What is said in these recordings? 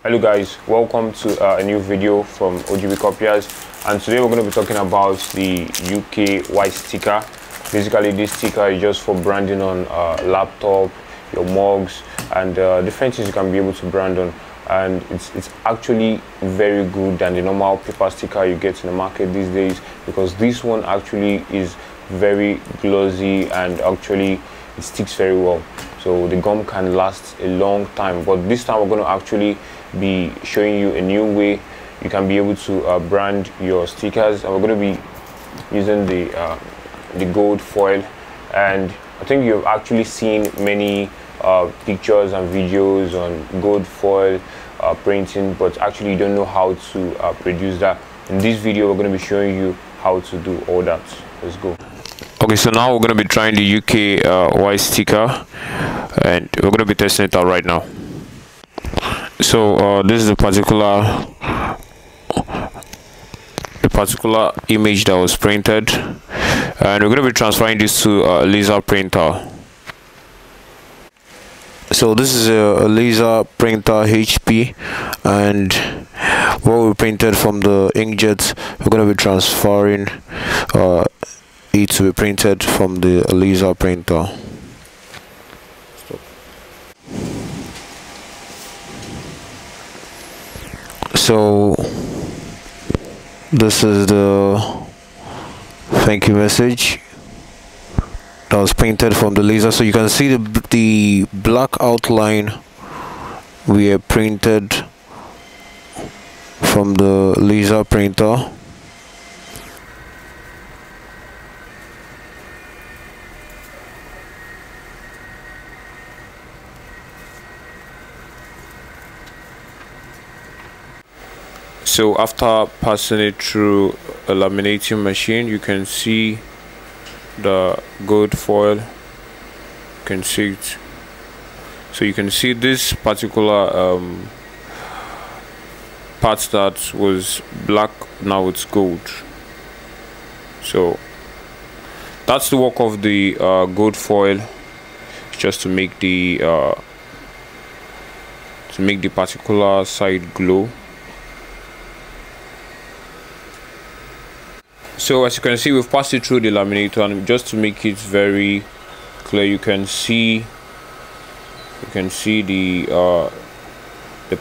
Hello guys, welcome to a new video from OGB Copiers, and today we're going to be talking about the UK white sticker. Basically this sticker is just for branding on laptop, your mugs, and different things you can be able to brand on. And it's actually very good than the normal paper sticker you get in the market these days, because this one actually is very glossy and actually it sticks very well, so the gum can last a long time. But this time we're going to actually be showing you a new way you can be able to brand your stickers, and we're going to be using the gold foil. And I think you've actually seen many pictures and videos on gold foil printing, but actually you don't know how to produce that. In this video we're going to be showing you how to do all that. Let's go. Okay, so now we're going to be trying the UK white sticker, and we're going to be testing it out right now. So this is the particular image that was printed, and we're going to be transferring this to a laser printer. So this is a laser printer HP, and what we printed from the inkjet, we're going to be transferring it to be printed from the laser printer. So this is the thank you message that was printed from the laser. So you can see the black outline we have printed from the laser printer. So after passing it through a laminating machine, you can see the gold foil. You can see it. So you can see this particular part that was black, now it's gold. So that's the work of the gold foil, just to make the particular side glow. So as you can see, we've passed it through the laminator, and just to make it very clear, you can see the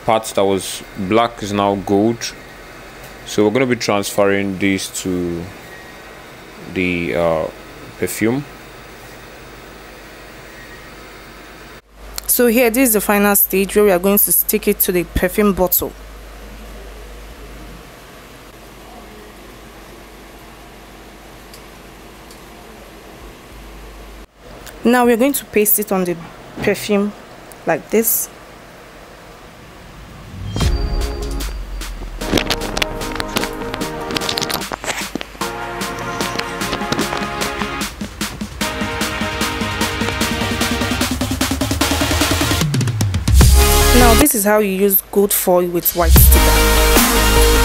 parts that was black is now gold. So we're going to be transferring this to the perfume. So here, this is the final stage where we are going to stick it to the perfume bottle. Now we're going to paste it on the perfume like this. Now this is how you use gold foil with white sticker.